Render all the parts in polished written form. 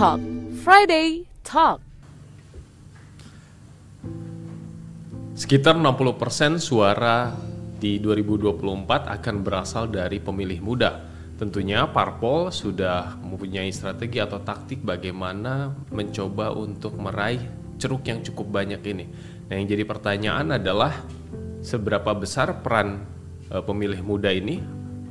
Talk Friday Talk. Sekitar 60% suara di 2024 akan berasal dari pemilih muda. Tentunya parpol sudah mempunyai strategi atau taktik bagaimana mencoba untuk meraih ceruk yang cukup banyak ini. Nah, yang jadi pertanyaan adalah seberapa besar peran pemilih muda ini?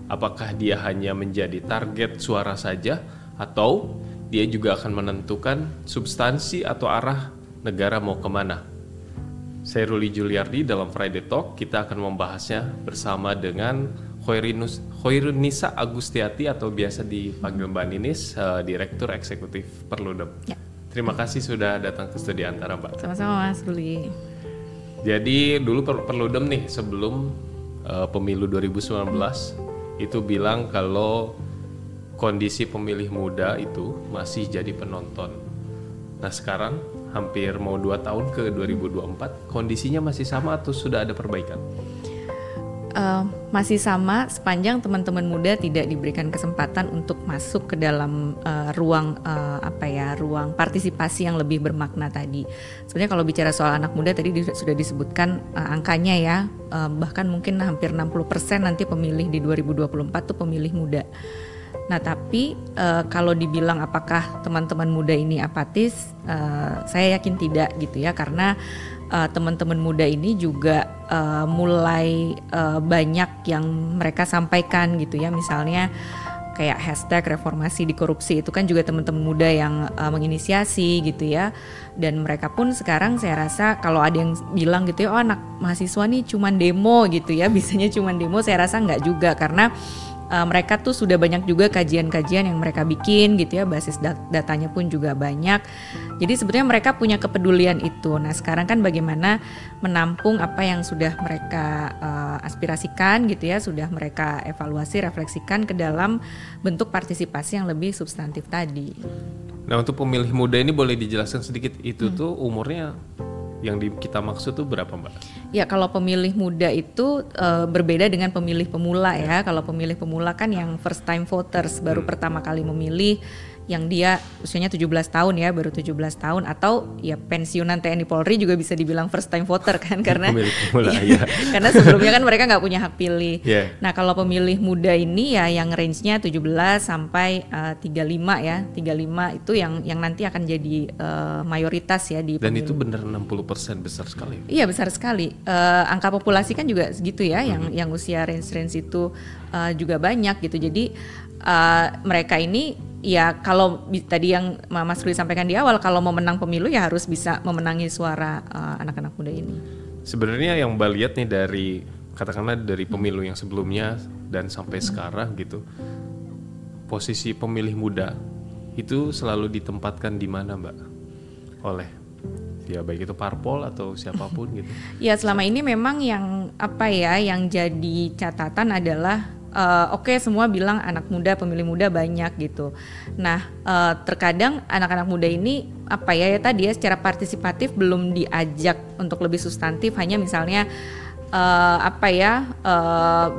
Apakah dia hanya menjadi target suara saja atau dia juga akan menentukan substansi atau arah negara mau kemana? Saya Ruli Juliardi, dalam Friday Talk kita akan membahasnya bersama dengan Khoirunisa Agustiati atau biasa dipanggil Mbak Ninis, Direktur Eksekutif Perludem. Ya. Terima kasih sudah datang ke studio Antara, Mbak. Sama-sama Mas Ruli. Jadi dulu Perludem nih sebelum pemilu 2019 itu bilang kalau kondisi pemilih muda itu masih jadi penonton. Nah sekarang hampir mau 2 tahun ke 2024, kondisinya masih sama atau sudah ada perbaikan? Masih sama sepanjang teman-teman muda tidak diberikan kesempatan untuk masuk ke dalam ruang ruang partisipasi yang lebih bermakna tadi. Sebenarnya kalau bicara soal anak muda tadi sudah disebutkan angkanya ya, bahkan mungkin hampir 60% nanti pemilih di 2024 tuh pemilih muda. Nah tapi kalau dibilang apakah teman-teman muda ini apatis, saya yakin tidak gitu ya, karena teman-teman muda ini juga mulai banyak yang mereka sampaikan gitu ya, misalnya kayak hashtag reformasi di korupsi itu kan juga teman-teman muda yang menginisiasi gitu ya, dan mereka pun sekarang saya rasa kalau ada yang bilang gitu ya, oh anak mahasiswa nih cuman demo gitu ya, bisanya cuman demo, saya rasa enggak juga, karena mereka tuh sudah banyak juga kajian-kajian yang mereka bikin gitu ya, basis datanya pun juga banyak. Jadi sebetulnya mereka punya kepedulian itu. Nah sekarang kan bagaimana menampung apa yang sudah mereka aspirasikan gitu ya, sudah mereka evaluasi, refleksikan ke dalam bentuk partisipasi yang lebih substantif tadi. Nah untuk pemilih muda ini boleh dijelaskan sedikit itu tuh umurnya yang kita maksud tuh berapa, Mbak? Ya kalau pemilih muda itu berbeda dengan pemilih pemula ya. Kalau pemilih pemula kan yang first time voters, baru pertama kali memilih, yang dia usianya 17 tahun ya, baru 17 tahun, atau ya pensiunan TNI Polri juga bisa dibilang first time voter kan, karena pemula, ya. Karena sebelumnya kan mereka nggak punya hak pilih. Yeah. Nah kalau pemilih muda ini ya yang range-nya 17 sampai 35 ya, 35 itu yang nanti akan jadi mayoritas ya di pemilu. Dan itu benar 60%, besar sekali. Iya besar sekali. Angka populasi kan juga segitu ya, yang usia range itu juga banyak gitu. Jadi mereka ini ya kalau tadi yang Mas Ruli sampaikan di awal, kalau mau menang pemilu ya harus bisa memenangi suara anak-anak muda ini. Sebenarnya yang Mbak lihat nih dari katakanlah dari pemilu yang sebelumnya dan sampai sekarang gitu, posisi pemilih muda itu selalu ditempatkan di mana, Mbak? Oleh ya baik itu parpol atau siapapun gitu. Ya selama ini memang yang yang jadi catatan adalah oke, semua bilang anak muda, pemilih muda banyak gitu. Nah, terkadang anak-anak muda ini tadi ya secara partisipatif belum diajak untuk lebih substantif, hanya misalnya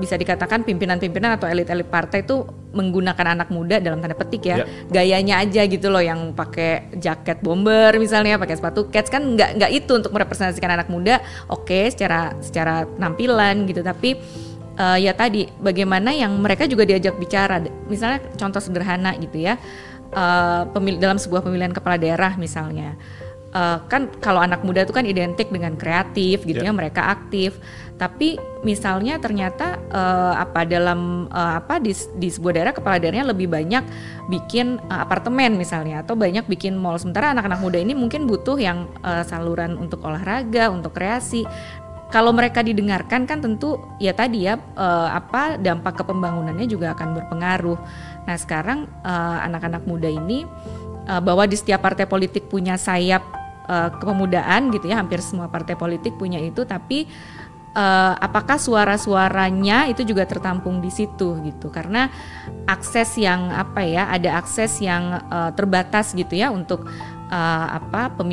bisa dikatakan pimpinan-pimpinan atau elit-elit partai itu menggunakan anak muda dalam tanda petik ya, gayanya aja gitu loh, yang pakai jaket bomber misalnya, pakai sepatu Keds, kan nggak itu untuk merepresentasikan anak muda. Oke, secara penampilan gitu, tapi ya tadi bagaimana yang mereka juga diajak bicara, misalnya contoh sederhana gitu ya, dalam sebuah pemilihan kepala daerah misalnya, kan kalau anak muda itu kan identik dengan kreatif gitu ya, mereka aktif, tapi misalnya ternyata di sebuah daerah kepala daerahnya lebih banyak bikin apartemen misalnya, atau banyak bikin mall, sementara anak-anak muda ini mungkin butuh yang saluran untuk olahraga, untuk kreasi. Kalau mereka didengarkan kan tentu ya tadi ya dampak ke pembangunannya juga akan berpengaruh. Nah sekarang anak-anak muda ini bahwa di setiap partai politik punya sayap kepemudaan gitu ya, hampir semua partai politik punya itu, tapi apakah suara-suaranya itu juga tertampung di situ gitu, karena akses yang ada akses yang terbatas gitu ya untuk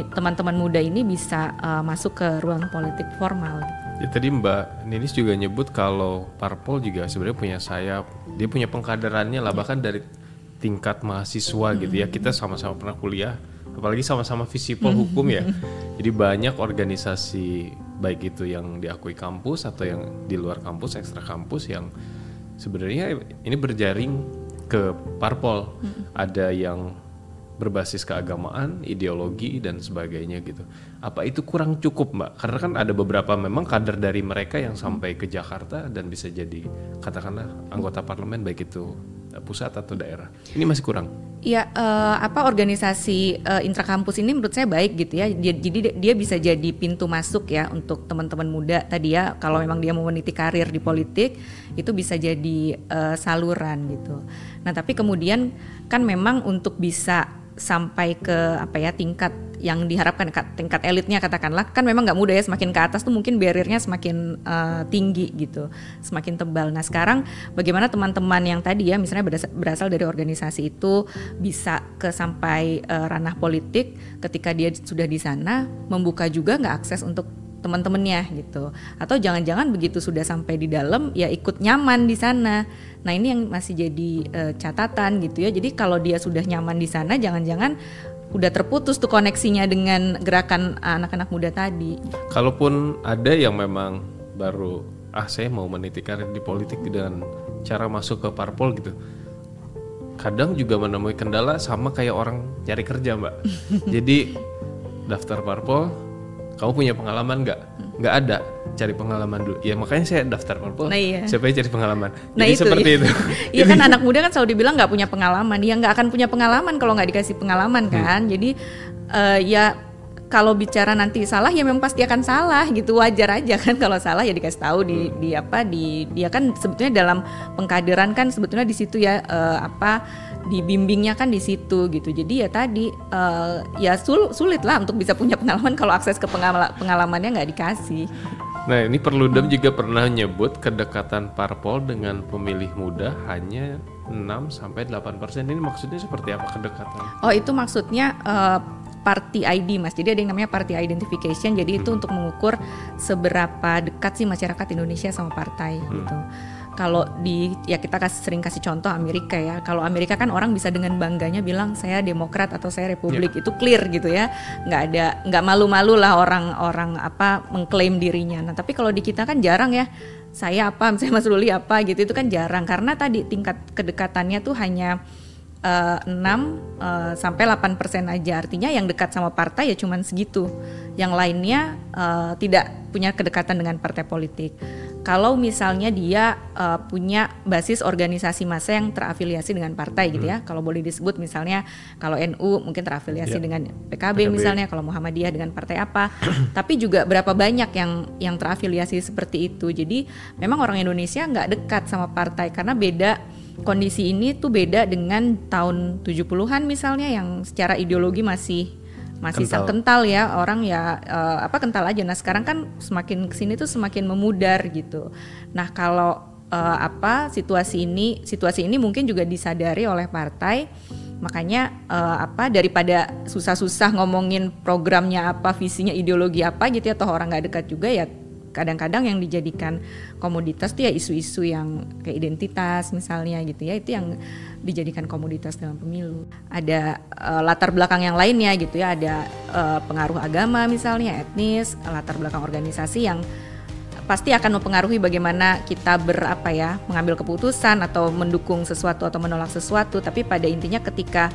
teman-teman muda ini bisa masuk ke ruang politik formal. Ya, tadi Mbak Ninis juga nyebut kalau parpol juga sebenarnya punya sayap, dia punya pengkaderannya lah, bahkan dari tingkat mahasiswa gitu ya, kita sama-sama pernah kuliah, apalagi sama-sama visipol hukum ya. Jadi banyak organisasi baik itu yang diakui kampus atau yang di luar kampus, ekstra kampus yang sebenarnya ini berjaring ke parpol. Ada yang berbasis keagamaan, ideologi dan sebagainya gitu. Apa itu kurang cukup, Mbak? Karena kan ada beberapa memang kader dari mereka yang sampai ke Jakarta dan bisa jadi katakanlah anggota parlemen baik itu pusat atau daerah. Ini masih kurang. Ya, organisasi intrakampus ini menurut saya baik gitu ya. Jadi dia bisa jadi pintu masuk ya untuk teman-teman muda tadi ya. Kalau memang dia mau meniti karir di politik, itu bisa jadi saluran gitu. Nah, tapi kemudian kan memang untuk bisa sampai ke tingkat yang diharapkan, tingkat elitnya katakanlah, kan memang nggak mudah ya. Semakin ke atas tuh mungkin barriernya semakin tinggi gitu, semakin tebal. Nah sekarang bagaimana teman-teman yang tadi ya misalnya berasal dari organisasi itu bisa ke sampai ranah politik, ketika dia sudah di sana membuka juga nggak akses untuk teman-temannya gitu, atau jangan-jangan begitu sudah sampai di dalam ya ikut nyaman di sana. Nah ini yang masih jadi catatan gitu ya. Jadi kalau dia sudah nyaman di sana, jangan-jangan udah terputus tuh koneksinya dengan gerakan anak-anak muda tadi. Kalaupun ada yang memang baru saya mau meniti karir di politik dengan cara masuk ke parpol gitu, kadang juga menemui kendala sama kayak orang cari kerja, Mbak. Jadi daftar parpol, kamu punya pengalaman nggak? Nggak ada, cari pengalaman dulu. Ya makanya saya daftar parpol, supaya cari pengalaman. Nah, jadi itu, seperti itu. Iya kan anak muda kan selalu dibilang nggak punya pengalaman. Ya nggak akan punya pengalaman kalau nggak dikasih pengalaman kan. Jadi ya kalau bicara nanti salah ya memang pasti akan salah gitu, wajar aja kan kalau salah ya dikasih tahu dia kan sebetulnya dalam pengkaderan kan sebetulnya di situ ya dibimbingnya kan di situ gitu. Jadi ya tadi ya sulit lah untuk bisa punya pengalaman kalau akses ke pengalamannya nggak dikasih. Nah ini Perludem juga pernah nyebut kedekatan parpol dengan pemilih muda hanya 6-8%. Ini maksudnya seperti apa kedekatan? Oh itu maksudnya Party ID Mas, jadi ada yang namanya Party Identification. Jadi itu untuk mengukur seberapa dekat sih masyarakat Indonesia sama partai gitu. Kalau kita sering kasih contoh Amerika ya. Kalau Amerika kan orang bisa dengan bangganya bilang saya Demokrat atau saya Republik, itu clear gitu ya. Nggak malu-malu lah orang mengklaim dirinya. Nah tapi kalau di kita kan jarang ya. Saya misalnya Mas Ruli gitu, itu kan jarang karena tadi tingkat kedekatannya tuh hanya 6-8% aja. Artinya yang dekat sama partai ya cuman segitu. Yang lainnya tidak punya kedekatan dengan partai politik. Kalau misalnya dia punya basis organisasi massa yang terafiliasi dengan partai gitu ya. Kalau boleh disebut misalnya kalau NU mungkin terafiliasi dengan PKB misalnya, kalau Muhammadiyah dengan partai apa. Tapi juga berapa banyak yang terafiliasi seperti itu. Jadi memang orang Indonesia nggak dekat sama partai karena kondisi ini tuh beda dengan tahun 70-an misalnya yang secara ideologi masih kental ya, orang ya kental aja. Nah sekarang kan semakin kesini tuh semakin memudar gitu. Nah kalau situasi ini mungkin juga disadari oleh partai, makanya daripada susah-susah ngomongin programnya apa, visinya, ideologi apa gitu ya, toh orang nggak dekat juga ya. Kadang-kadang yang dijadikan komoditas tuh ya isu-isu yang kayak identitas misalnya gitu ya, itu yang dijadikan komoditas dalam pemilu. Ada latar belakang yang lainnya gitu ya, ada pengaruh agama misalnya, etnis, latar belakang organisasi yang pasti akan mempengaruhi bagaimana kita mengambil keputusan atau mendukung sesuatu atau menolak sesuatu. Tapi pada intinya ketika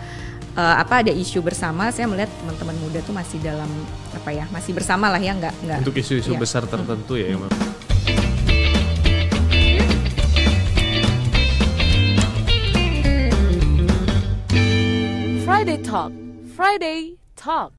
ada isu bersama, saya melihat teman-teman muda tuh masih dalam masih bersama lah ya, nggak untuk isu-isu besar tertentu ya. Friday Talk